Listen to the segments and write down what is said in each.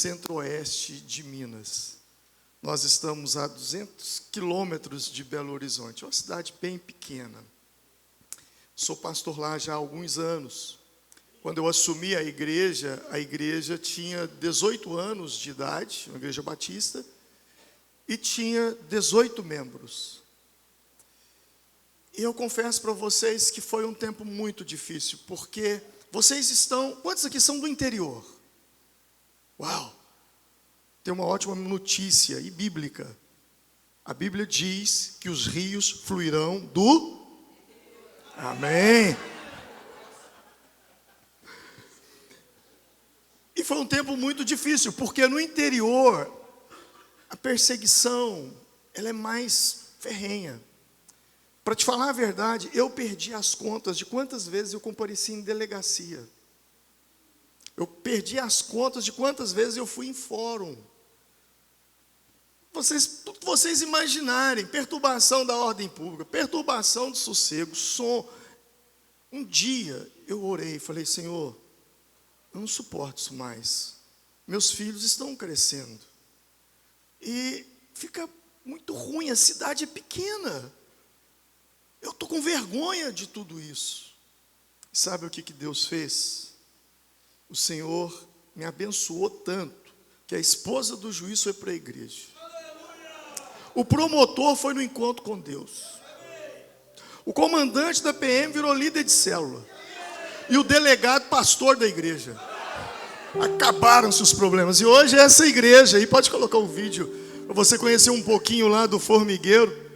centro-oeste de Minas. Nós estamos a 200 quilômetros de Belo Horizonte, uma cidade bem pequena. Sou pastor lá já há alguns anos. Quando eu assumi a igreja tinha 18 anos de idade, uma igreja batista, e tinha 18 membros. E eu confesso para vocês que foi um tempo muito difícil, porque vocês estão... Quantos aqui são do interior? Uau! Tem uma ótima notícia e bíblica. A Bíblia diz que os rios fluirão do... Amém! E foi um tempo muito difícil, porque no interior, a perseguição, ela é mais ferrenha. Para te falar a verdade, eu perdi as contas de quantas vezes eu compareci em delegacia. Eu perdi as contas de quantas vezes eu fui em fórum. Vocês imaginarem, perturbação da ordem pública, perturbação do sossego, som. Um dia eu orei e falei, Senhor, eu não suporto isso mais. Meus filhos estão crescendo. E fica muito ruim, a cidade é pequena. Eu estou com vergonha de tudo isso. Sabe o que Deus fez? O Senhor me abençoou tanto, que a esposa do juiz foi para a igreja. O promotor foi no encontro com Deus. O comandante da PM virou líder de célula. E o delegado, pastor da igreja. Acabaram-se os problemas. E hoje é essa igreja, aí pode colocar um vídeo, para você conhecer um pouquinho lá do formigueiro.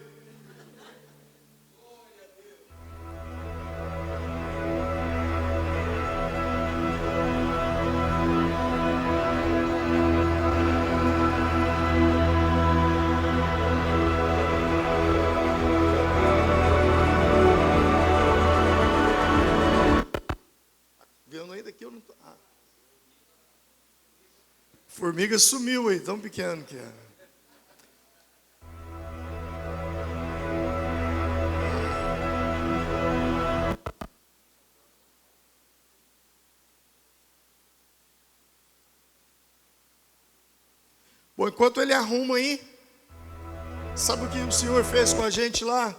Formiga sumiu aí, tão pequeno que era. Bom, enquanto ele arruma aí, sabe o que o Senhor fez com a gente lá?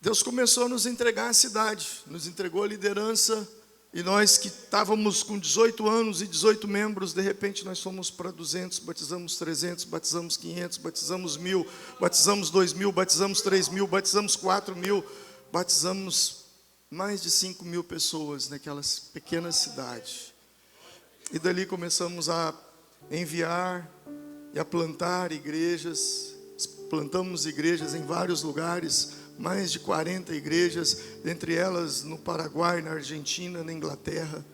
Deus começou a nos entregar a cidade, nos entregou a liderança. E nós que estávamos com 18 anos e 18 membros, de repente nós fomos para 200, batizamos 300, batizamos 500, batizamos 1.000, batizamos 2.000, batizamos 3.000, batizamos 4.000, batizamos mais de 5.000 pessoas naquela pequena cidade. E dali começamos a enviar e a plantar igrejas, plantamos igrejas em vários lugares, mais de 40 igrejas, dentre elas no Paraguai, na Argentina, na Inglaterra.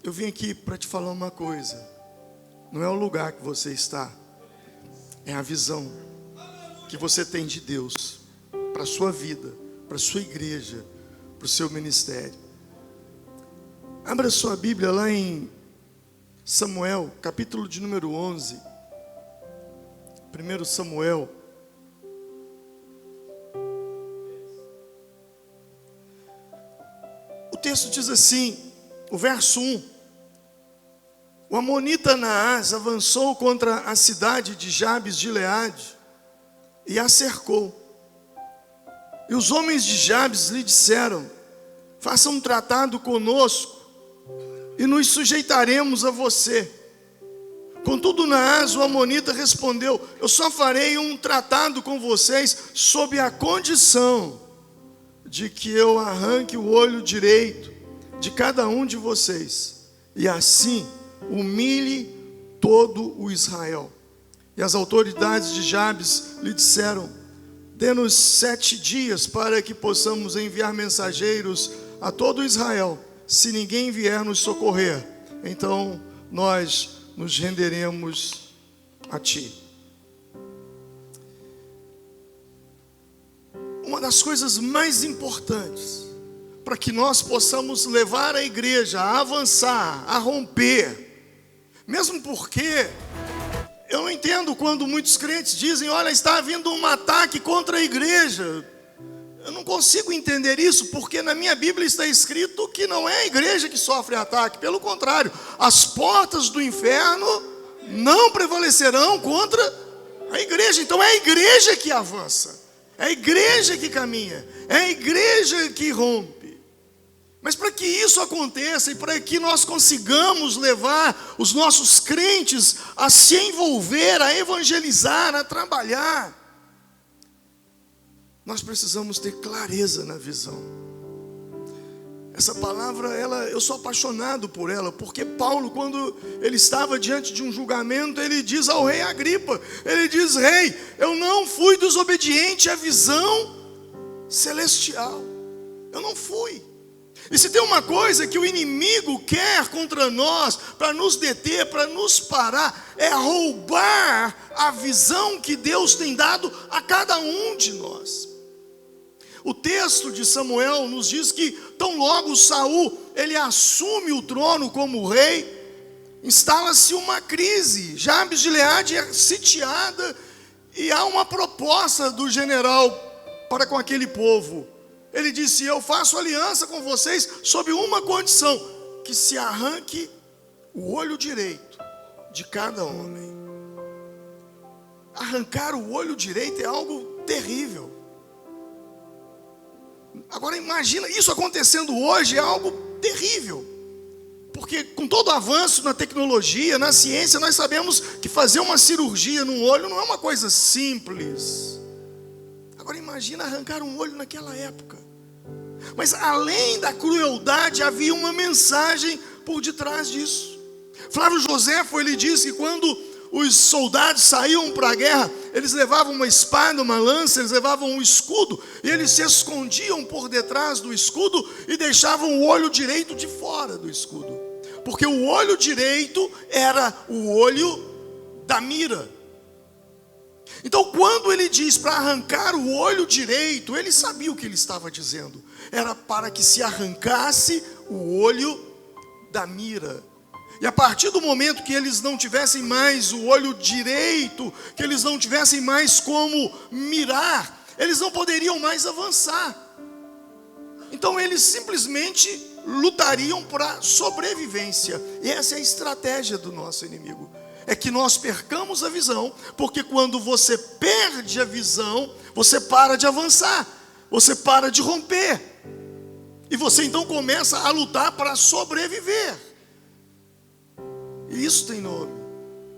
Eu vim aqui para te falar uma coisa. Não é o lugar que você está, é a visão que você tem de Deus para a sua vida, para a sua igreja, para o seu ministério. Abra sua Bíblia lá em Samuel, capítulo de número 11. 1 Samuel. O texto diz assim, o verso 1. O amonita Naás avançou contra a cidade de Jabes de Gileade e a cercou. E os homens de Jabes lhe disseram, faça um tratado conosco e nos sujeitaremos a você. Contudo, Naás, o amonita, respondeu, eu só farei um tratado com vocês sob a condição de que eu arranque o olho direito de cada um de vocês, e assim humilhe todo o Israel. E as autoridades de Jabes lhe disseram, dê-nos 7 dias para que possamos enviar mensageiros a todo Israel. Se ninguém vier nos socorrer, então nós nos renderemos a ti. Uma das coisas mais importantes para que nós possamos levar a igreja a avançar, a romper, mesmo porque eu não entendo quando muitos crentes dizem, olha, está havendo um ataque contra a igreja. eu não consigo entender isso, porque na minha Bíblia está escrito que não é a igreja que sofre ataque. Pelo contrário, as portas do inferno não prevalecerão contra a igreja. Então é a igreja que avança, é a igreja que caminha, é a igreja que rompe. Mas para que isso aconteça e para que nós consigamos levar os nossos crentes a se envolver, a evangelizar, a trabalhar, nós precisamos ter clareza na visão. Essa palavra, eu sou apaixonado por ela, porque Paulo, quando ele estava diante de um julgamento, ele diz ao rei Agripa, ele diz: rei, eu não fui desobediente à visão celestial, eu não fui. E se tem uma coisa que o inimigo quer contra nós, para nos deter, para nos parar, é roubar a visão que Deus tem dado a cada um de nós. O texto de Samuel nos diz que tão logo Saul, ele assume o trono como rei, instala-se uma crise. Jabes de Gileade é sitiada e há uma proposta do general para com aquele povo. Ele disse: eu faço aliança com vocês sob uma condição, que se arranque o olho direito de cada homem. Arrancar o olho direito é algo terrível. Agora imagina, isso acontecendo hoje é algo terrível. Porque com todo o avanço na tecnologia, na ciência, nós sabemos que fazer uma cirurgia no olho não é uma coisa simples. Agora imagina arrancar um olho naquela época. Mas além da crueldade, havia uma mensagem por detrás disso. Flávio Joséfo, ele diz que quando os soldados saíam para a guerra, eles levavam uma espada, uma lança, eles levavam um escudo, e eles se escondiam por detrás do escudo e deixavam o olho direito de fora do escudo, porque o olho direito era o olho da mira. Então quando ele diz para arrancar o olho direito, ele sabia o que ele estava dizendo. Era para que se arrancasse o olho da mira. E a partir do momento que eles não tivessem mais o olho direito, que eles não tivessem mais como mirar, eles não poderiam mais avançar. Então eles simplesmente lutariam para sobrevivência. E essa é a estratégia do nosso inimigo. É que nós percamos a visão, porque quando você perde a visão, você para de avançar, você para de romper. E você então começa a lutar para sobreviver. E isso tem nome: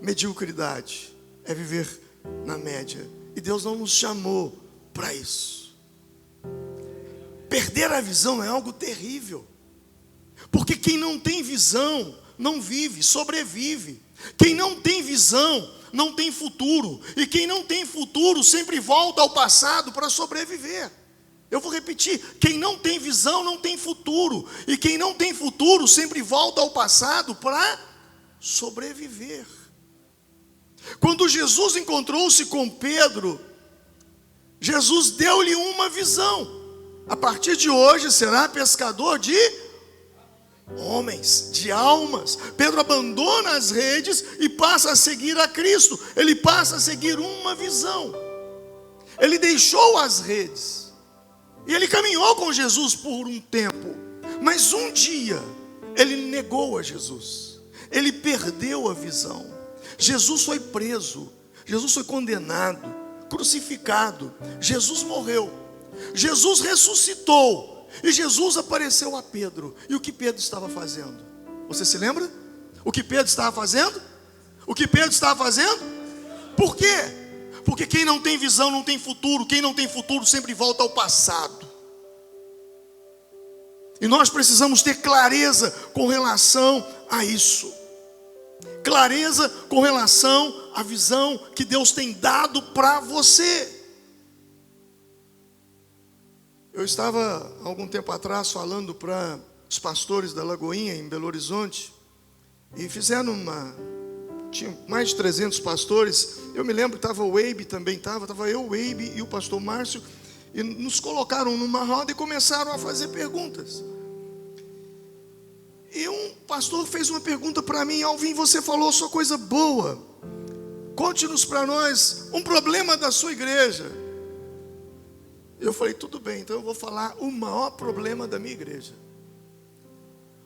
mediocridade. É viver na média. E Deus não nos chamou para isso. Perder a visão é algo terrível. Porque quem não tem visão não vive, sobrevive. Quem não tem visão não tem futuro. E quem não tem futuro sempre volta ao passado para sobreviver. Eu vou repetir: quem não tem visão não tem futuro. E quem não tem futuro sempre volta ao passado para sobreviver. Quando Jesus encontrou-se com Pedro, Jesus deu-lhe uma visão: a partir de hoje será pescador de homens, de almas. Pedro abandona as redes e passa a seguir a Cristo. Ele passa a seguir uma visão. Ele deixou as redes e ele caminhou com Jesus por um tempo. Mas um dia ele negou a Jesus. Ele perdeu a visão. Jesus foi preso, Jesus foi condenado, crucificado, Jesus morreu, Jesus ressuscitou. E Jesus apareceu a Pedro. E o que Pedro estava fazendo? Você se lembra? O que Pedro estava fazendo? O que Pedro estava fazendo? Por quê? Porque quem não tem visão não tem futuro. Quem não tem futuro sempre volta ao passado. E nós precisamos ter clareza com relação a isso. Clareza com relação à visão que Deus tem dado para você. Eu estava, há algum tempo atrás, falando para os pastores da Lagoinha, em Belo Horizonte, e fizeram tinha mais de 300 pastores. Eu me lembro que estava o Weibe também, estava eu, o Weibe e o pastor Márcio, e nos colocaram numa roda e começaram a fazer perguntas. E um pastor fez uma pergunta para mim: Alvin, você falou só coisa boa, conte-nos para nós um problema da sua igreja. Eu falei, tudo bem, então eu vou falar o maior problema da minha igreja.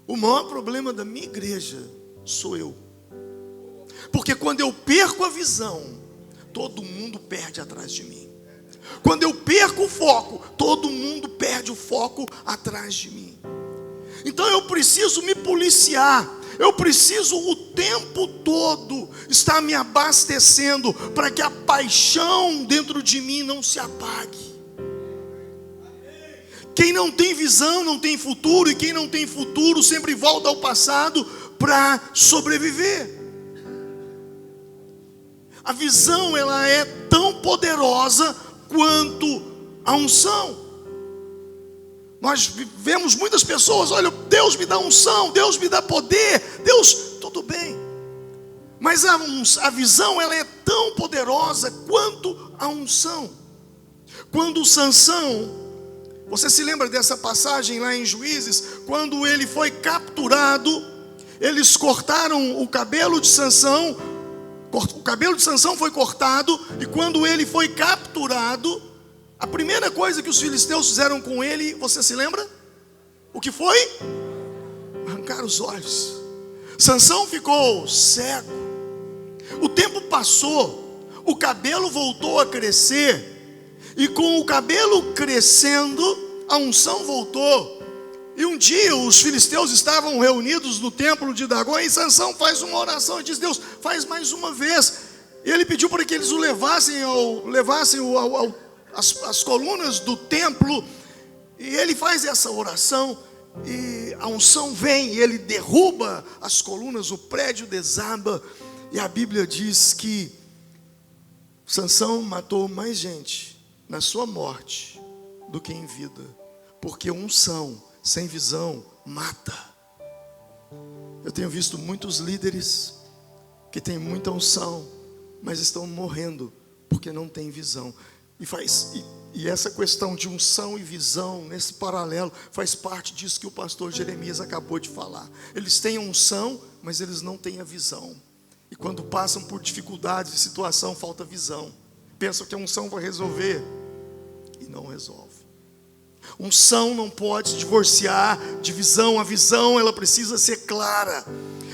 O maior problema da minha igreja sou eu. Porque quando eu perco a visão, todo mundo perde atrás de mim. Quando eu perco o foco, todo mundo perde o foco atrás de mim. Então eu preciso me policiar. Eu preciso o tempo todo estar me abastecendo para que a paixão dentro de mim não se apague. Quem não tem visão não tem futuro, e quem não tem futuro sempre volta ao passado para sobreviver. A visão, ela é tão poderosa quanto a unção. Nós vemos muitas pessoas, olha, Deus me dá unção, Deus me dá poder, Deus, tudo bem. Mas a visão, ela é tão poderosa quanto a unção. Quando Sansão, você se lembra dessa passagem lá em Juízes? Quando ele foi capturado, eles cortaram o cabelo de Sansão. O cabelo de Sansão foi cortado. E quando ele foi capturado, a primeira coisa que os filisteus fizeram com ele, você se lembra? O que foi? Arrancaram os olhos. Sansão ficou cego. O tempo passou, o cabelo voltou a crescer. E com o cabelo crescendo, a unção voltou. E um dia os filisteus estavam reunidos no templo de Dagom, e Sansão faz uma oração e diz: Deus, faz mais uma vez. E ele pediu para que eles o levassem as colunas do templo. E ele faz essa oração, e a unção vem, e ele derruba as colunas, o prédio desaba. E a Bíblia diz que Sansão matou mais gente na sua morte do que em vida, porque unção sem visão mata. Eu tenho visto muitos líderes que têm muita unção, mas estão morrendo porque não têm visão. E essa questão de unção e visão, nesse paralelo, faz parte disso que o pastor Jeremias acabou de falar. Eles têm unção, mas eles não têm a visão. E quando passam por dificuldades de situação, falta visão. Pensam que a unção vai resolver, e não resolve. Unção não pode se divorciar de visão. A visão, ela precisa ser clara.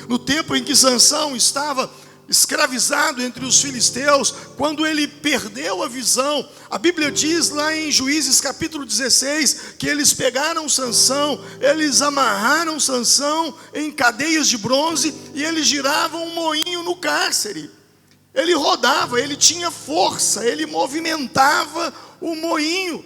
No tempo em que Sansão estava escravizado entre os filisteus, quando ele perdeu a visão, a Bíblia diz lá em Juízes capítulo 16, que eles pegaram Sansão, eles amarraram Sansão em cadeias de bronze, e eles giravam um moinho no cárcere. Ele rodava, ele tinha força, ele movimentava o moinho,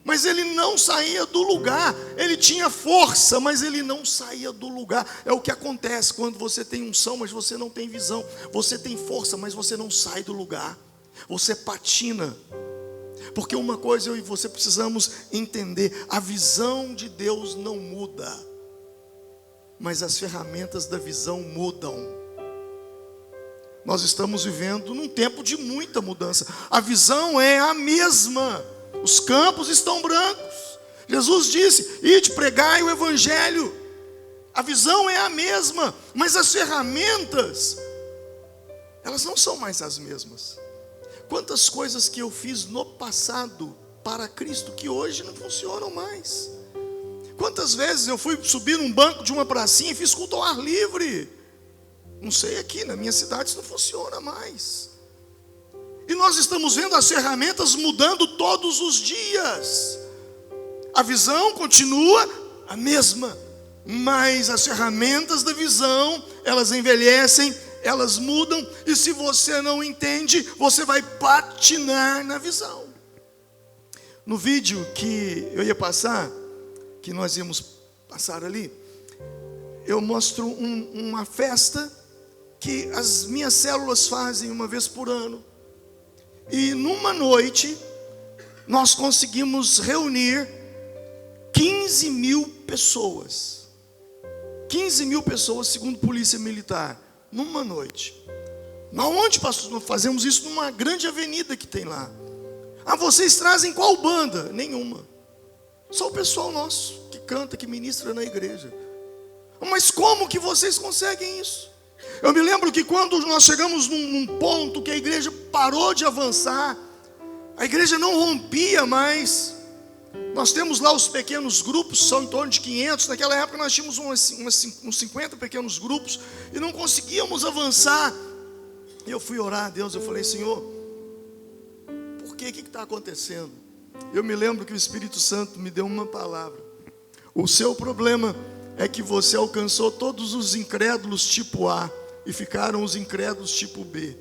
mas ele não saía do lugar. Ele tinha força, mas ele não saía do lugar. É o que acontece quando você tem unção, mas você não tem visão. Você tem força, mas você não sai do lugar. Você patina. Porque uma coisa eu e você precisamos entender: a visão de Deus não muda, mas as ferramentas da visão mudam. Nós estamos vivendo num tempo de muita mudança. A visão é a mesma. Os campos estão brancos. Jesus disse: ide, pregai o evangelho. A visão é a mesma, mas as ferramentas, elas não são mais as mesmas. Quantas coisas que eu fiz no passado para Cristo que hoje não funcionam mais. Quantas vezes eu fui subir num banco de uma pracinha e fiz culto ao ar livre. Não sei, aqui na minha cidade isso não funciona mais. E nós estamos vendo as ferramentas mudando todos os dias. A visão continua a mesma, mas as ferramentas da visão, elas envelhecem, elas mudam. E se você não entende, você vai patinar na visão. No vídeo que eu ia passar, que nós íamos passar ali, eu mostro uma festa que as minhas células fazem uma vez por ano. E numa noite, nós conseguimos reunir 15 mil pessoas. 15 mil pessoas, segundo a polícia militar, numa noite. Onde, pastor? Nós fazemos isso numa grande avenida que tem lá. Ah, vocês trazem qual banda? Nenhuma. Só o pessoal nosso, que canta, que ministra na igreja. Mas como que vocês conseguem isso? Eu me lembro que quando nós chegamos num ponto que a igreja parou de avançar, a igreja não rompia mais, Nós temos lá os pequenos grupos, são em torno de 500. Naquela época nós tínhamos uns 50 pequenos grupos e não conseguíamos avançar. E eu fui orar a Deus, eu falei: Senhor, por quê? O que está acontecendo? Eu me lembro que o Espírito Santo me deu uma palavra: o seu problema é que você alcançou todos os incrédulos tipo A e ficaram os incrédulos tipo B.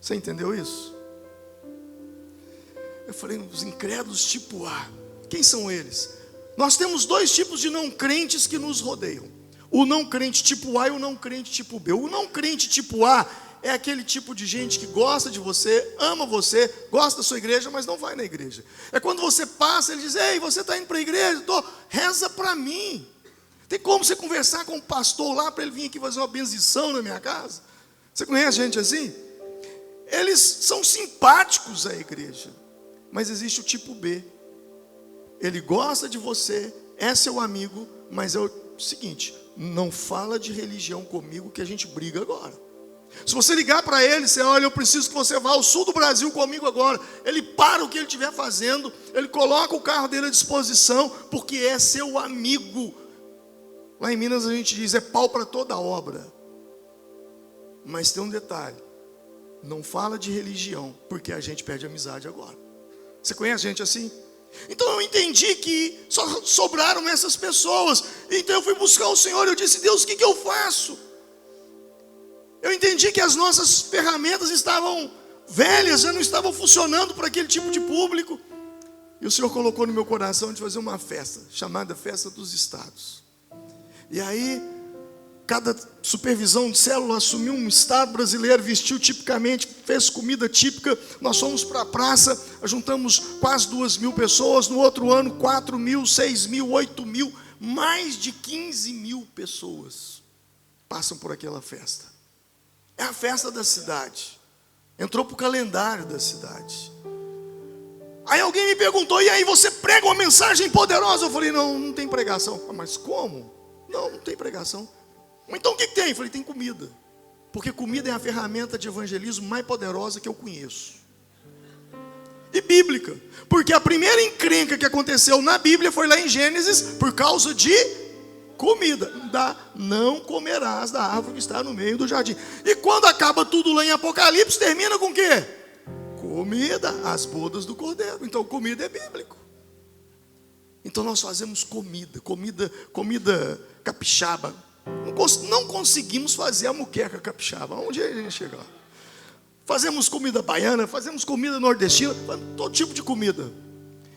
Você entendeu isso? Eu falei: os incrédulos tipo A, quem são eles? Nós temos dois tipos de não crentes que nos rodeiam: o não crente tipo A e o não crente tipo B. O não crente tipo A é aquele tipo de gente que gosta de você, ama você, gosta da sua igreja, mas não vai na igreja. É quando você passa, ele diz: ei, você está indo para a igreja? Reza para mim. Tem como você conversar com o pastor lá para ele vir aqui fazer uma bendição na minha casa? Você conhece gente assim? Eles são simpáticos à igreja, mas existe o tipo B. Ele gosta de você, é seu amigo, mas é o seguinte: não fala de religião comigo que a gente briga agora. Se você ligar para ele, você: olha, eu preciso que você vá ao sul do Brasil comigo agora. Ele para o que ele estiver fazendo, ele coloca o carro dele à disposição, porque é seu amigo. Lá em Minas a gente diz: é pau para toda obra. Mas tem um detalhe: não fala de religião, porque a gente perde amizade agora. Você conhece gente assim? Então eu entendi que só sobraram essas pessoas. Então eu fui buscar o Senhor e eu disse: Deus, o que eu faço? Eu entendi que as nossas ferramentas estavam velhas, já não estavam funcionando para aquele tipo de público. E o Senhor colocou no meu coração de fazer uma festa, chamada Festa dos Estados. E aí, cada supervisão de célula assumiu um estado brasileiro, vestiu tipicamente, fez comida típica. Nós fomos para a praça, juntamos quase 2.000 pessoas. No outro ano, 4.000, 6.000, 8.000, mais de 15.000 pessoas passam por aquela festa. É a festa da cidade. Entrou para o calendário da cidade. Aí alguém me perguntou: e aí, você prega uma mensagem poderosa? Eu falei: não tem pregação. Mas como? Não tem pregação. Então o que tem? Eu falei: tem comida. Porque comida é a ferramenta de evangelismo mais poderosa que eu conheço. E bíblica. Porque a primeira encrenca que aconteceu na Bíblia foi lá em Gênesis, por causa de comida. Não comerás da árvore que está no meio do jardim. E quando acaba tudo lá em Apocalipse, termina com o quê? Comida, as bodas do cordeiro. Então comida é bíblico. Então nós fazemos comida capixaba. Não conseguimos fazer a muqueca capixaba. Onde a gente chega? Fazemos comida baiana, fazemos comida nordestina, todo tipo de comida.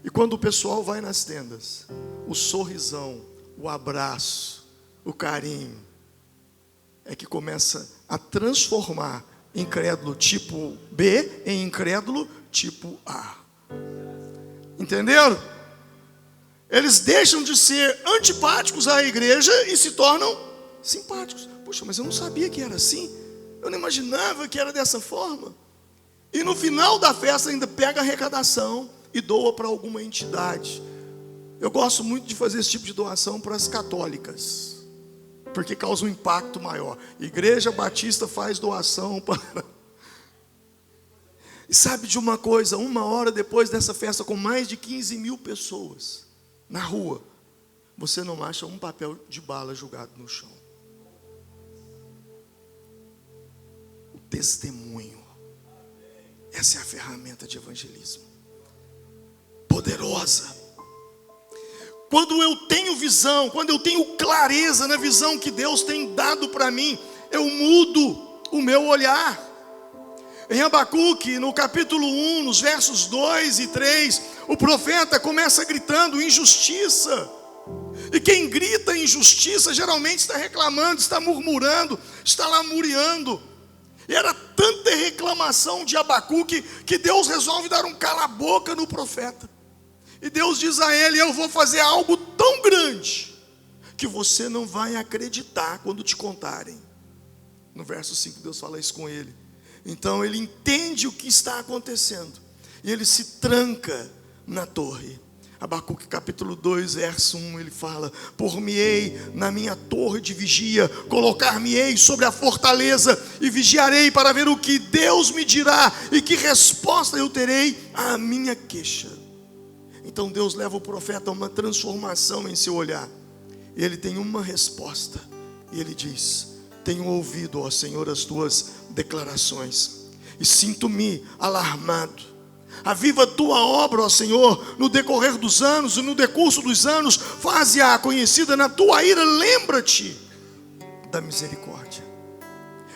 E quando o pessoal vai nas tendas, o sorrisão, o abraço, o carinho, é que começa a transformar incrédulo tipo B em incrédulo tipo A. Entenderam? Eles deixam de ser antipáticos à igreja e se tornam simpáticos. Poxa, mas eu não sabia que era assim. Eu não imaginava que era dessa forma. E no final da festa ainda pega a arrecadação e doa para alguma entidade. Eu gosto muito de fazer esse tipo de doação para as católicas, porque causa um impacto maior. Igreja Batista faz doação para... E sabe de uma coisa? 1 hora depois dessa festa, com mais de 15.000 pessoas na rua, você não acha um papel de bala jogado no chão. O testemunho. Essa é a ferramenta de evangelismo. Poderosa. Quando eu tenho visão, quando eu tenho clareza na visão que Deus tem dado para mim, eu mudo o meu olhar. Em Abacuque, no capítulo 1, nos versos 2 e 3, o profeta começa gritando injustiça. E quem grita injustiça geralmente está reclamando, está murmurando, está lamuriando. E era tanta reclamação de Abacuque que Deus resolve dar um cala-boca no profeta. E Deus diz a ele: eu vou fazer algo tão grande que você não vai acreditar quando te contarem. No verso 5 Deus fala isso com ele. Então ele entende o que está acontecendo e ele se tranca na torre. Abacuque capítulo 2, verso 1, ele fala: por-me-ei na minha torre de vigia, colocar-me-ei sobre a fortaleza e vigiarei para ver o que Deus me dirá e que resposta eu terei à minha queixa. Então Deus leva o profeta a uma transformação em seu olhar. E ele tem uma resposta. E ele diz: tenho ouvido, ó Senhor, as tuas declarações, e sinto-me alarmado. Aviva a tua obra, ó Senhor, no decorrer dos anos, e no decurso dos anos, faze-a conhecida na tua ira, lembra-te da misericórdia.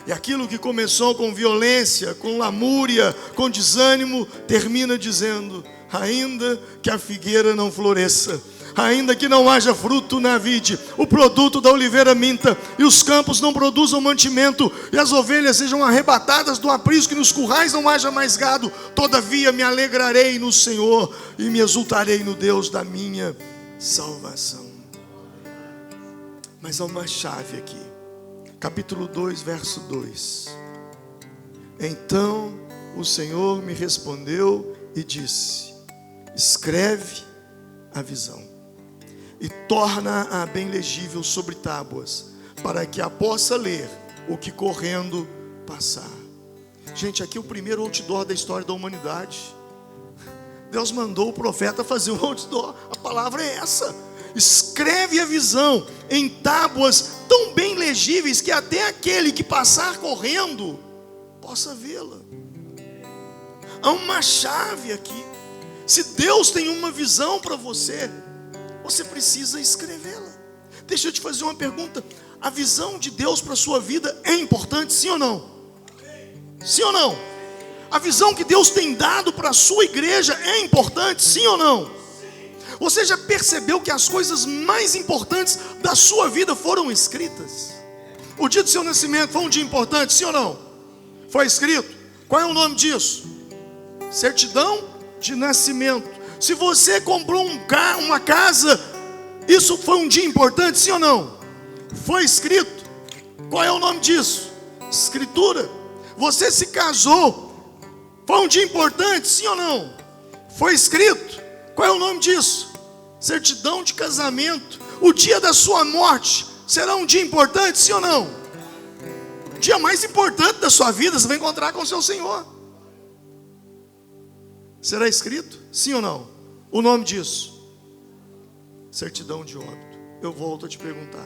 E aquilo que começou com violência, com lamúria, com desânimo, termina dizendo: ainda que a figueira não floresça, ainda que não haja fruto na vide, o produto da oliveira minta, e os campos não produzam mantimento, e as ovelhas sejam arrebatadas do aprisco, e nos currais não haja mais gado, todavia me alegrarei no Senhor, e me exultarei no Deus da minha salvação. Mas há uma chave aqui. Capítulo 2, verso 2. Então o Senhor me respondeu e disse: escreve a visão e torna-a bem legível sobre tábuas, para que a possa ler o que correndo passar. Gente, aqui é o primeiro outdoor da história da humanidade. Deus mandou o profeta fazer um outdoor. A palavra é essa: escreve a visão em tábuas tão bem legíveis que até aquele que passar correndo possa vê-la. Há uma chave aqui. Se Deus tem uma visão para você, você precisa escrevê-la. Deixa eu te fazer uma pergunta: a visão de Deus para a sua vida é importante, sim ou não? Sim ou não? A visão que Deus tem dado para a sua igreja é importante, sim ou não? Você já percebeu que as coisas mais importantes da sua vida foram escritas? O dia do seu nascimento foi um dia importante, sim ou não? Foi escrito. Qual é o nome disso? Certidão de nascimento. Se você comprou uma casa, isso foi um dia importante, sim ou não? Foi escrito. Qual é o nome disso? Escritura. Você se casou, foi um dia importante, sim ou não? Foi escrito. Qual é o nome disso? Certidão de casamento. O dia da sua morte será um dia importante, sim ou não? O dia mais importante da sua vida, você vai encontrar com o seu Senhor. Será escrito? Sim ou não? O nome disso? Certidão de óbito. Eu volto a te perguntar: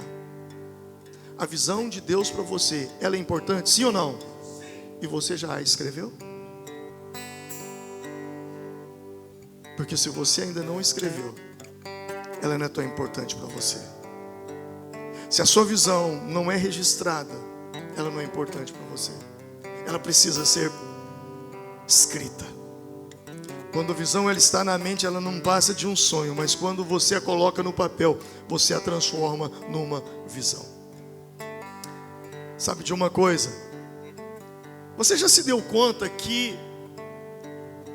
a visão de Deus para você, ela é importante? Sim ou não? E você já a escreveu? Porque se você ainda não escreveu, ela não é tão importante para você. Se a sua visão não é registrada, ela não é importante para você. Ela precisa ser escrita. Quando a visão ela está na mente, ela não passa de um sonho, mas quando você a coloca no papel, você a transforma numa visão. Sabe de uma coisa? Você já se deu conta que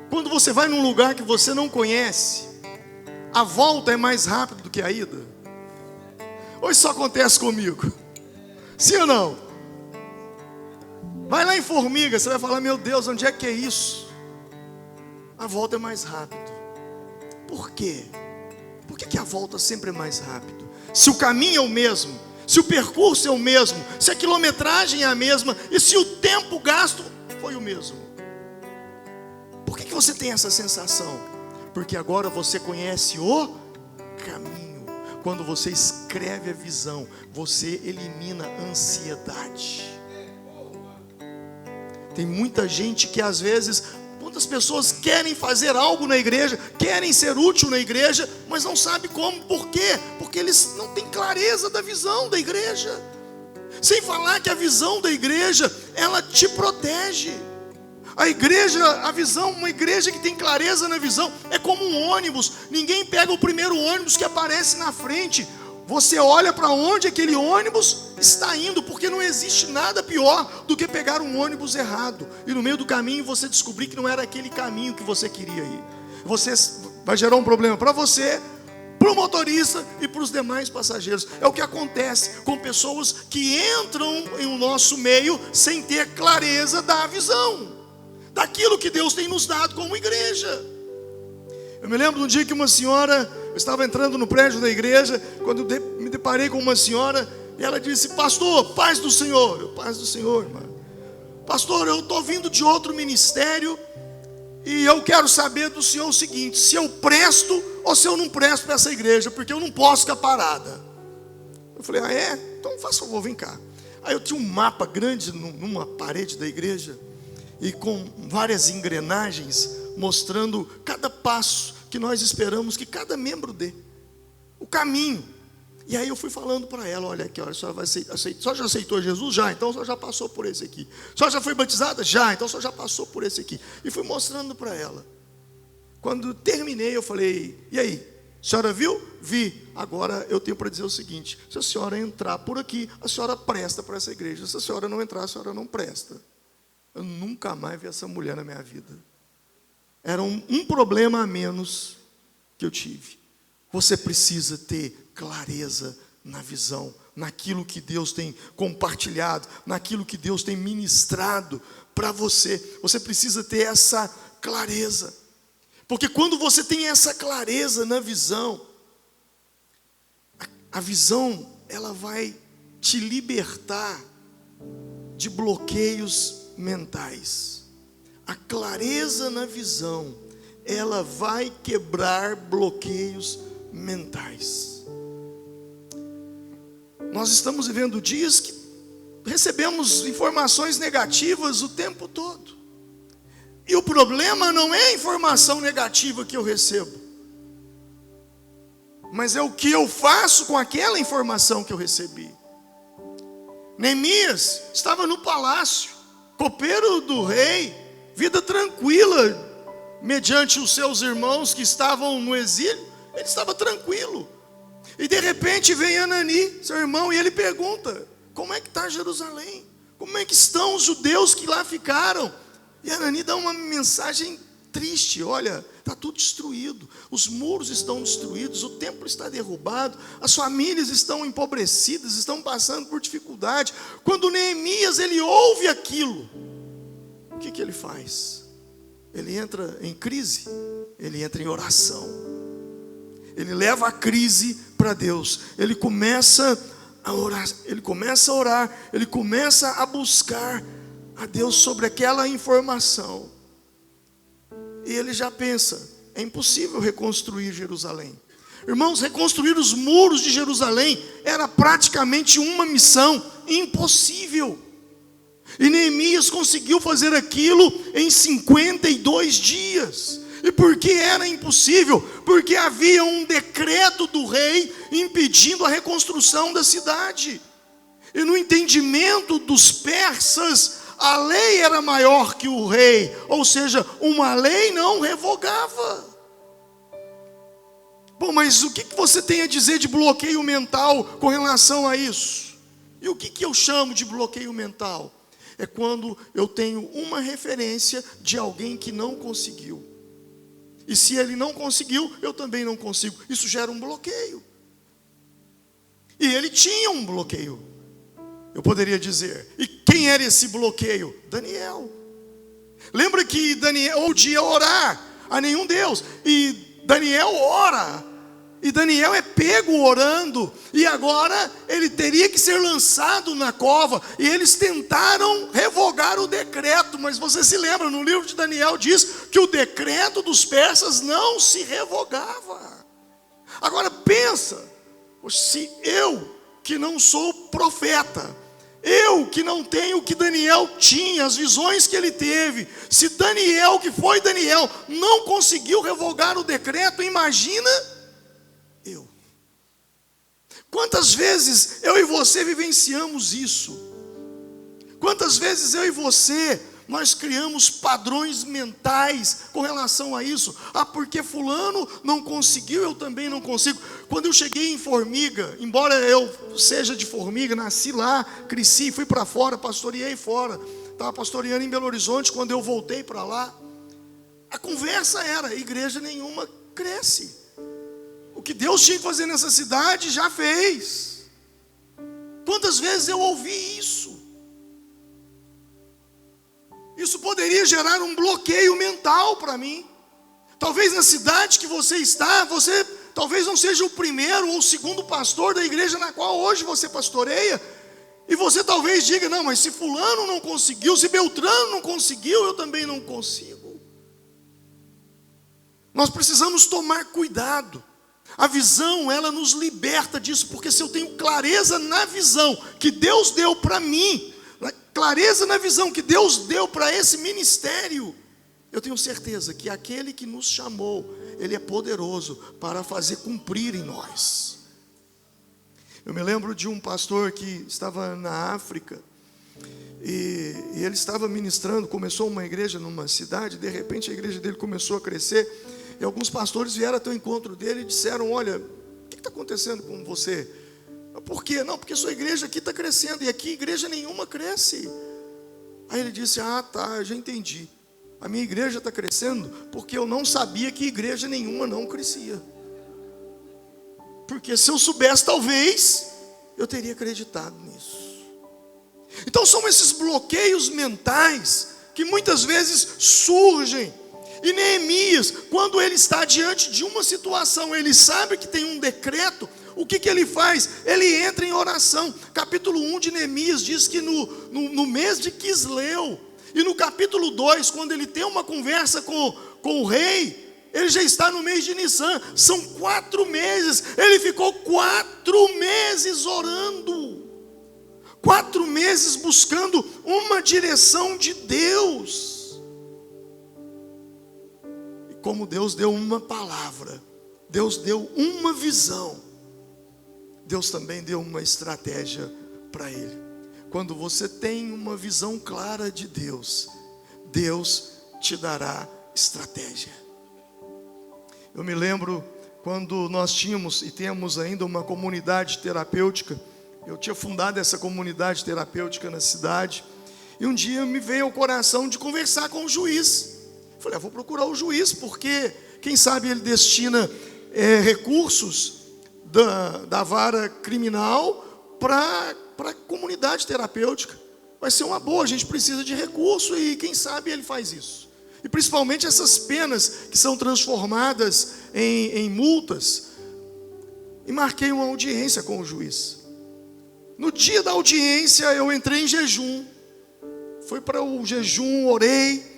quando você vai num lugar que você não conhece, a volta é mais rápida do que a ida? Ou isso só acontece comigo? Sim ou não? Vai lá em Formiga, você vai falar: meu Deus, onde é que é isso? A volta é mais rápida. Por quê? Por que a volta sempre é mais rápida? Se o caminho é o mesmo, se o percurso é o mesmo, se a quilometragem é a mesma, e se o tempo gasto foi o mesmo, por que você tem essa sensação? Porque agora você conhece o caminho. Quando você escreve a visão, você elimina a ansiedade. Tem muita gente que às vezes, quantas pessoas querem fazer algo na igreja, querem ser útil na igreja, mas não sabem como. Por quê? Porque eles não têm clareza da visão da igreja. Sem falar que a visão da igreja, ela te protege. A igreja, a visão, uma igreja que tem clareza na visão, é como um ônibus. Ninguém pega o primeiro ônibus que aparece na frente. Você olha para onde aquele ônibus está indo, porque não existe nada pior do que pegar um ônibus errado e no meio do caminho você descobrir que não era aquele caminho que você queria ir. Você vai gerar um problema para você, para o motorista e para os demais passageiros. É o que acontece com pessoas que entram em o nosso meio sem ter clareza da visão, daquilo que Deus tem nos dado como igreja. Eu me lembro de um dia que uma senhora, eu estava entrando no prédio da igreja, quando me deparei com uma senhora, e ela disse: pastor, paz do Senhor. Eu: paz do Senhor, irmã. Pastor, eu estou vindo de outro ministério, e eu quero saber do senhor o seguinte: se eu presto ou se eu não presto para essa igreja, porque eu não posso ficar parada. Eu falei, ah é? Então faz favor, vem cá. Aí eu tinha um mapa grande numa parede da igreja, e com várias engrenagens, mostrando cada passo que nós esperamos que cada membro dê, o caminho. E aí eu fui falando para ela, olha aqui, olha, a senhora vai aceitar, a senhora já aceitou Jesus? Já, então a senhora já passou por esse aqui. A senhora já foi batizada? Já, então a senhora já passou por esse aqui. E fui mostrando para ela. Quando terminei, eu falei, e aí, a senhora viu? Vi. Agora eu tenho para dizer o seguinte, se a senhora entrar por aqui, a senhora presta para essa igreja. Se a senhora não entrar, a senhora não presta. Eu nunca mais vi essa mulher na minha vida. Era um problema a menos que eu tive. Você precisa ter clareza na visão, naquilo que Deus tem compartilhado, naquilo que Deus tem ministrado para você. Você precisa ter essa clareza. Porque quando você tem essa clareza na visão, a visão, ela vai te libertar de bloqueios mentais. A clareza na visão, ela vai quebrar bloqueios mentais. Nós estamos vivendo dias que recebemos informações negativas o tempo todo. E o problema não é a informação negativa que eu recebo, mas é o que eu faço com aquela informação que eu recebi. Neemias estava no palácio, copeiro do rei, vida tranquila, mediante os seus irmãos que estavam no exílio, ele estava tranquilo. E de repente vem Anani, seu irmão, e ele pergunta, como é que está Jerusalém? Como é que estão os judeus que lá ficaram? E Anani dá uma mensagem triste, olha, está tudo destruído, os muros estão destruídos, o templo está derrubado, as famílias estão empobrecidas, estão passando por dificuldade. Quando Neemias, ele ouve aquilo, o que ele faz? Ele entra em crise, ele entra em oração, ele leva a crise para Deus, ele começa a orar, ele começa a buscar a Deus sobre aquela informação. E ele já pensa, é impossível reconstruir Jerusalém. Irmãos, reconstruir os muros de Jerusalém era praticamente uma missão impossível. E Neemias conseguiu fazer aquilo em 52 dias. E por que era impossível? Porque havia um decreto do rei impedindo a reconstrução da cidade. E no entendimento dos persas, a lei era maior que o rei, ou seja, uma lei não revogava. Bom, mas o que você tem a dizer de bloqueio mental com relação a isso? E o que eu chamo de bloqueio mental? É quando eu tenho uma referência de alguém que não conseguiu. E se ele não conseguiu, eu também não consigo. Isso gera um bloqueio. E ele tinha um bloqueio, eu poderia dizer. E quem era esse bloqueio? Daniel. Lembra que Daniel podia orar a nenhum Deus. E Daniel ora. E Daniel é pego orando. E agora ele teria que ser lançado na cova. E eles tentaram revogar o decreto. Mas você se lembra, no livro de Daniel diz que o decreto dos persas não se revogava. Agora pensa, se eu, que não sou profeta, eu que não tenho o que Daniel tinha, as visões que ele teve, se Daniel, que foi Daniel, não conseguiu revogar o decreto, imagina eu. Quantas vezes eu e você vivenciamos isso? Quantas vezes eu e você, nós criamos padrões mentais com relação a isso? Ah, porque fulano não conseguiu, eu também não consigo. Quando eu cheguei em Formiga, embora eu seja de Formiga, nasci lá, cresci, fui para fora, pastoreei fora. Estava pastoreando em Belo Horizonte quando eu voltei para lá. A conversa era, igreja nenhuma cresce. O que Deus tinha que fazer nessa cidade, já fez. Quantas vezes eu ouvi isso? Isso poderia gerar um bloqueio mental para mim. Talvez na cidade que você está, você talvez não seja o primeiro ou o segundo pastor da igreja na qual hoje você pastoreia. E você talvez diga, não, mas se fulano não conseguiu, se Beltrano não conseguiu, eu também não consigo. Nós precisamos tomar cuidado. A visão, ela nos liberta disso, porque se eu tenho clareza na visão que Deus deu para mim, clareza na visão que Deus deu para esse ministério, eu tenho certeza que aquele que nos chamou, Ele é poderoso para fazer cumprir em nós. Eu me lembro de um pastor que estava na África, e ele estava ministrando, começou uma igreja numa cidade, de repente a igreja dele começou a crescer, e alguns pastores vieram até o encontro dele e disseram: olha, o que está acontecendo com você? Por quê? Não, porque sua igreja aqui está crescendo, e aqui igreja nenhuma cresce. Aí ele disse: ah, tá, eu já entendi. A minha igreja está crescendo porque eu não sabia que igreja nenhuma não crescia. Porque se eu soubesse, talvez, eu teria acreditado nisso. Então são esses bloqueios mentais que muitas vezes surgem. E Neemias, quando ele está diante de uma situação, ele sabe que tem um decreto, o que ele faz? Ele entra em oração. Capítulo 1 de Neemias diz que no mês de Quisleu, e no capítulo 2, quando ele tem uma conversa com o rei, ele já está no mês de Nissan. São 4 meses, ele ficou 4 meses orando, 4 meses buscando uma direção de Deus. E como Deus deu uma palavra, Deus deu uma visão, Deus também deu uma estratégia para ele. Quando você tem uma visão clara de Deus, Deus te dará estratégia. Eu me lembro quando nós tínhamos e temos ainda uma comunidade terapêutica. Eu tinha fundado essa comunidade terapêutica na cidade, e um dia me veio ao coração de conversar com o juiz. Falei: vou procurar o juiz, porque quem sabe ele destina recursos da vara criminal para a comunidade terapêutica. Vai ser uma boa, a gente precisa de recurso, e quem sabe ele faz isso. E principalmente essas penas que são transformadas em multas. E marquei uma audiência com o juiz. No dia da audiência eu entrei em jejum. Fui para o jejum, orei.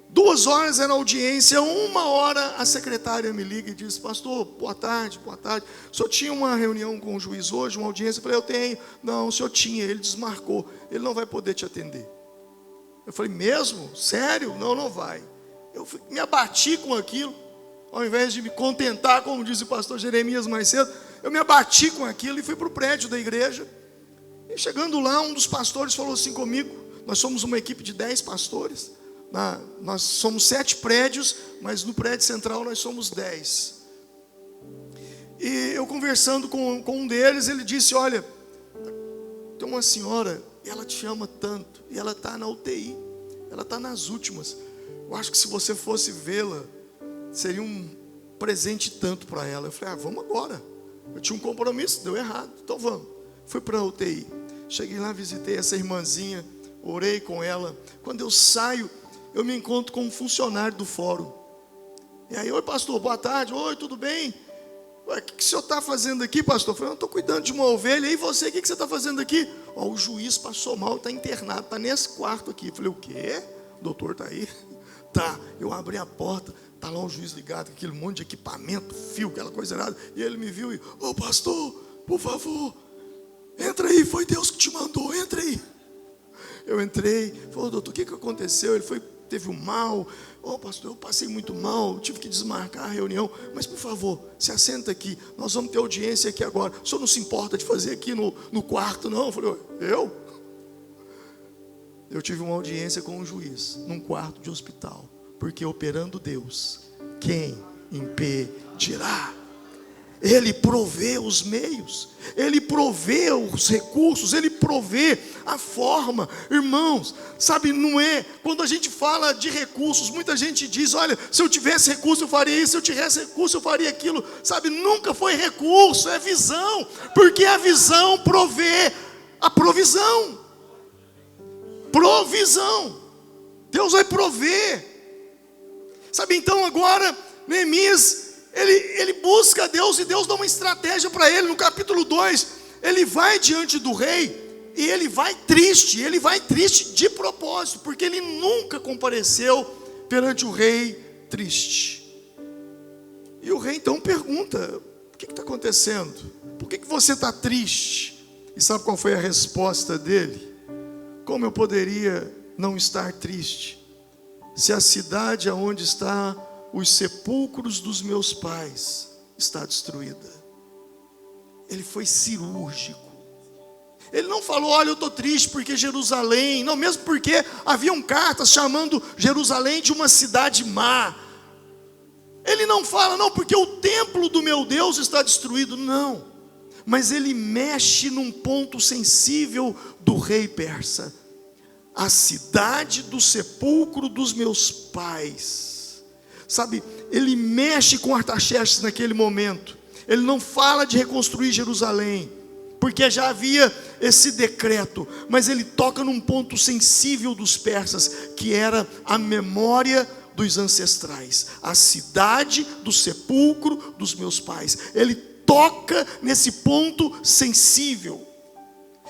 2 horas era a audiência, 1 hora a secretária me liga e diz: pastor, boa tarde, boa tarde. O senhor tinha uma reunião com o juiz hoje, uma audiência? Eu falei: eu tenho. Não, o senhor tinha, ele desmarcou, ele não vai poder te atender. Eu falei: mesmo? Sério? Não, não vai. Eu me abati com aquilo, ao invés de me contentar, como disse o pastor Jeremias mais cedo, eu me abati com aquilo e fui para o prédio da igreja. E chegando lá, um dos pastores falou assim comigo: nós somos uma equipe de 10 pastores. Nós somos 7 prédios, mas no prédio central nós somos 10. E eu conversando com um deles, ele disse: olha, tem uma senhora, ela te ama tanto, e ela está na UTI, ela está nas últimas. Eu acho que se você fosse vê-la, seria um presente tanto para ela. Eu falei: vamos agora. Eu tinha um compromisso, deu errado, então vamos. Fui para a UTI, cheguei lá, visitei essa irmãzinha, orei com ela. Quando eu saio, eu me encontro com um funcionário do fórum. E aí: oi pastor, boa tarde. Oi, tudo bem? Ué, o que o senhor está fazendo aqui, pastor? Eu falei: eu estou cuidando de uma ovelha. E você, o que você está fazendo aqui? O juiz passou mal, está internado, está nesse quarto aqui. Eu falei: o quê? O doutor está aí? Tá. Eu abri a porta, está lá o juiz ligado, aquele monte de equipamento, fio, aquela coisa errada. E ele me viu e: pastor, por favor, entra aí, foi Deus que te mandou, entra aí. Eu entrei, falei: doutor, o que aconteceu? Ele teve um mal. Pastor, eu passei muito mal, tive que desmarcar a reunião, mas por favor, se assenta aqui, nós vamos ter audiência aqui agora. O senhor não se importa de fazer aqui no quarto, não? Eu falei: eu tive uma audiência com um juiz, num quarto de hospital, porque operando Deus, quem impedirá? Ele provê os meios, Ele provê os recursos, Ele provê a forma. Irmãos, sabe, não é, quando a gente fala de recursos, muita gente diz: olha, se eu tivesse recurso eu faria isso, se eu tivesse recurso eu faria aquilo. Sabe, nunca foi recurso, é visão, porque a visão provê a provisão. Provisão, Deus vai prover. Sabe, então agora Neemias, ele busca a Deus, e Deus dá uma estratégia para ele. No capítulo 2, ele vai diante do rei, e ele vai triste de propósito, porque ele nunca compareceu perante o rei triste. E o rei então pergunta: o que está acontecendo? Por que você está triste? E sabe qual foi a resposta dele? Como eu poderia não estar triste, se a cidade onde está os sepulcros dos meus pais está destruída? Ele foi cirúrgico. Ele não falou: olha, eu estou triste porque Jerusalém. Não, mesmo porque haviam cartas chamando Jerusalém de uma cidade má. Ele não fala: não, porque o templo do meu Deus está destruído. Não, mas ele mexe num ponto sensível do rei persa: a cidade do sepulcro dos meus pais. Sabe, ele mexe com Artaxerxes naquele momento. Ele não fala de reconstruir Jerusalém, porque já havia esse decreto, mas ele toca num ponto sensível dos persas, que era a memória dos ancestrais, a cidade do sepulcro dos meus pais. Ele toca nesse ponto sensível.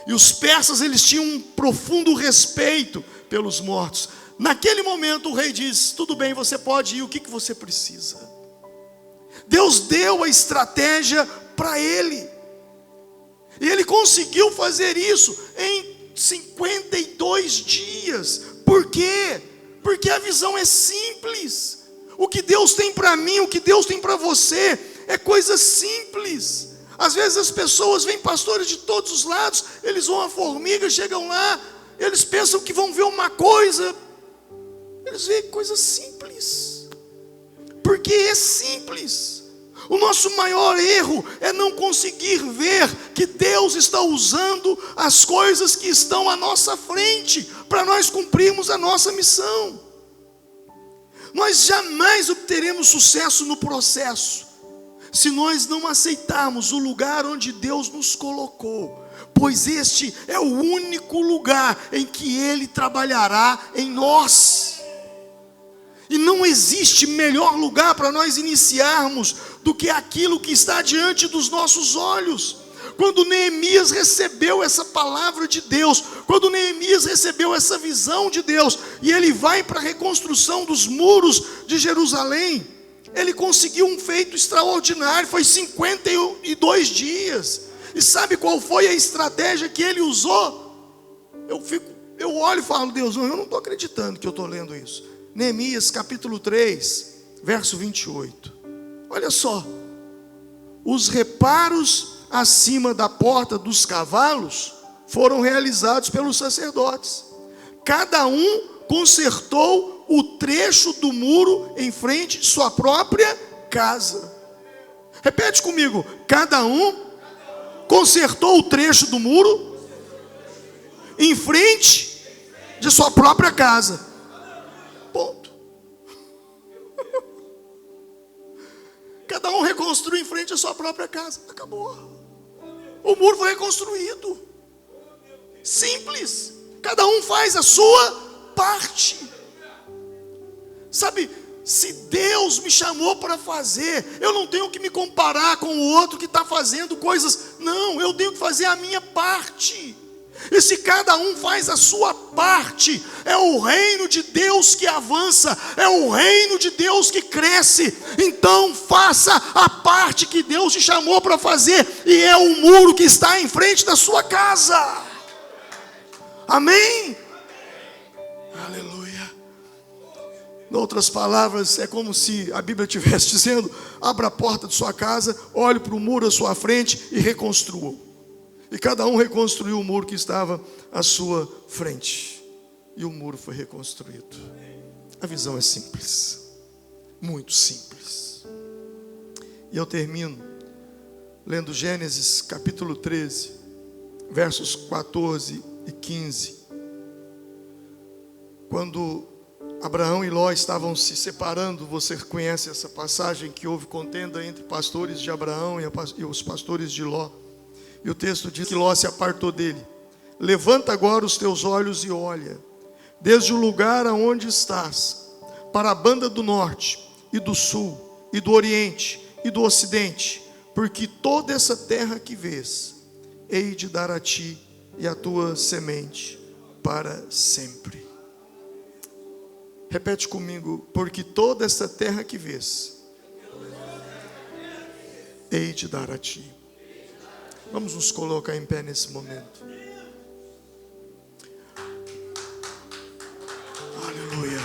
E os persas, eles tinham um profundo respeito pelos mortos. Naquele momento o rei diz: tudo bem, você pode ir, o que você precisa? Deus deu a estratégia para ele. E ele conseguiu fazer isso em 52 dias. Por quê? Porque a visão é simples. O que Deus tem para mim, o que Deus tem para você, é coisa simples. Às vezes as pessoas veem pastores de todos os lados, eles vão a formiga, chegam lá, eles pensam que vão ver uma coisa, eles veem coisa simples. Porque é simples. O nosso maior erro é não conseguir ver que Deus está usando as coisas que estão à nossa frente para nós cumprirmos a nossa missão. Nós jamais obteremos sucesso no processo se nós não aceitarmos o lugar onde Deus nos colocou, pois este é o único lugar em que Ele trabalhará em nós. E não existe melhor lugar para nós iniciarmos do que aquilo que está diante dos nossos olhos. Quando Neemias recebeu essa palavra de Deus, quando Neemias recebeu essa visão de Deus, e ele vai para a reconstrução dos muros de Jerusalém, ele conseguiu um feito extraordinário. Foi 52 dias. E sabe qual foi a estratégia que ele usou? Eu olho e falo: Deus, eu não estou acreditando que eu estou lendo isso. Neemias capítulo 3, verso 28. Olha só: os reparos acima da porta dos cavalos foram realizados pelos sacerdotes. Cada um consertou o trecho do muro em frente de sua própria casa. Repete comigo: cada um consertou o trecho do muro em frente de sua própria casa. Ponto. Cada um reconstrui em frente à sua própria casa. Acabou. O muro foi reconstruído. Simples. Cada um faz a sua parte. Sabe, se Deus me chamou para fazer, eu não tenho que me comparar com o outro que está fazendo coisas. Não, eu tenho que fazer a minha parte. E se cada um faz a sua parte, é o reino de Deus que avança, é o reino de Deus que cresce. Então faça a parte que Deus te chamou para fazer, e é o muro que está em frente da sua casa. Amém? Aleluia. Em outras palavras, é como se a Bíblia estivesse dizendo: abra a porta de sua casa, olhe para o muro à sua frente e reconstrua. E cada um reconstruiu o muro que estava à sua frente. E o muro foi reconstruído. A visão é simples. Muito simples. E eu termino lendo Gênesis capítulo 13, versos 14 e 15. Quando Abraão e Ló estavam se separando, você conhece essa passagem, que houve contenda entre pastores de Abraão e os pastores de Ló. E o texto diz que Ló se apartou dele. Levanta agora os teus olhos e olha, desde o lugar aonde estás, para a banda do norte e do sul, e do oriente e do ocidente, porque toda essa terra que vês, hei de dar a ti e a tua semente para sempre. Repete comigo: porque toda essa terra que vês, hei de dar a ti. Vamos nos colocar em pé nesse momento. Aleluia,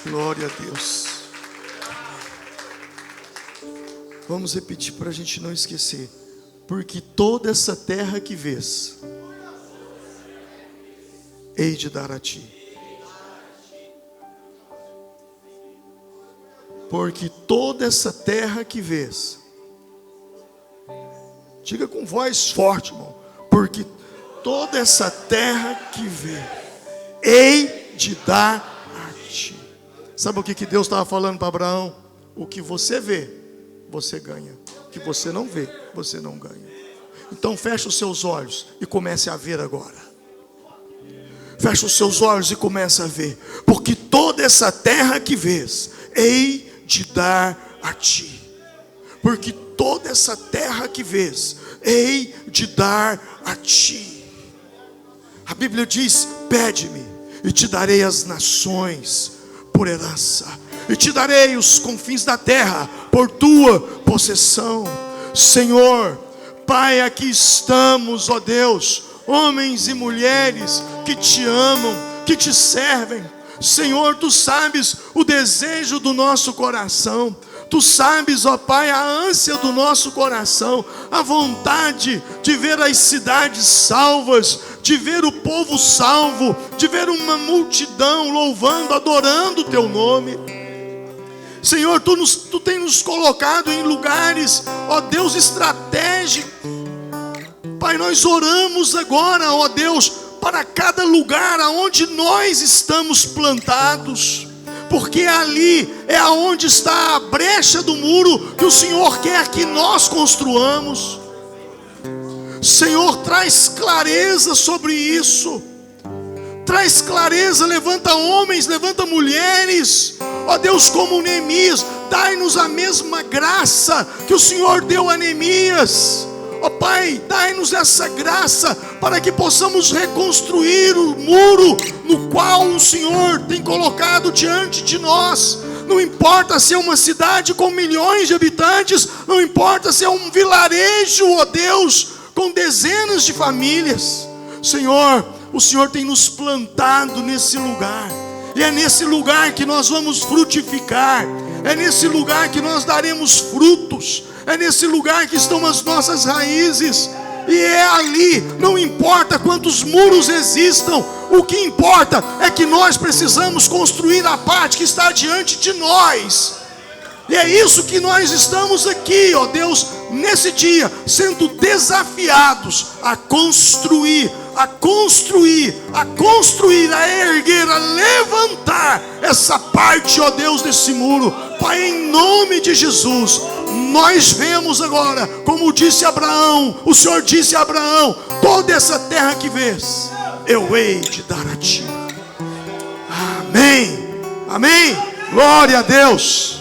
glória a Deus. Vamos repetir para a gente não esquecer. Porque toda essa terra que vês, hei de dar a ti. Porque toda essa terra que vês, diga com voz forte, irmão. Porque toda essa terra que vê, hei de dar a ti. Sabe o que Deus estava falando para Abraão? O que você vê, você ganha. O que você não vê, você não ganha. Então feche os seus olhos e comece a ver agora. Feche os seus olhos e comece a ver. Porque toda essa terra que vês, hei de dar a ti. Porque toda essa terra que vês, hei de dar a ti. A Bíblia diz: pede-me e te darei as nações por herança, e te darei os confins da terra por tua possessão. Senhor, Pai, aqui estamos, ó Deus, homens e mulheres que te amam, que te servem. Senhor, tu sabes o desejo do nosso coração. Tu sabes, ó Pai, a ânsia do nosso coração, a vontade de ver as cidades salvas, de ver o povo salvo, de ver uma multidão louvando, adorando o teu nome. Senhor, tu tem nos colocado em lugares, ó Deus, estratégicos. Pai, nós oramos agora, ó Deus, para cada lugar aonde nós estamos plantados, porque ali é aonde está a brecha do muro que o Senhor quer que nós construamos. Senhor, traz clareza sobre isso. Traz clareza, levanta homens, levanta mulheres. Ó Deus, como Neemias, dai-nos a mesma graça que o Senhor deu a Neemias. Ó Pai, dai-nos essa graça para que possamos reconstruir o muro no qual o Senhor tem colocado diante de nós. Não importa se é uma cidade com milhões de habitantes, não importa se é um vilarejo, ó Deus, com dezenas de famílias. Senhor, o Senhor tem nos plantado nesse lugar, e é nesse lugar que nós vamos frutificar, é nesse lugar que nós daremos frutos, é nesse lugar que estão as nossas raízes, e é ali, não importa quantos muros existam, o que importa é que nós precisamos construir a parte que está diante de nós. E é isso que nós estamos aqui, ó Deus, nesse dia, sendo desafiados a construir, a erguer, a levantar essa parte, ó Deus, desse muro. Pai, em nome de Jesus, nós vemos agora, como disse Abraão, o Senhor disse a Abraão: toda essa terra que vês, eu hei de dar a ti. Amém, amém, glória a Deus.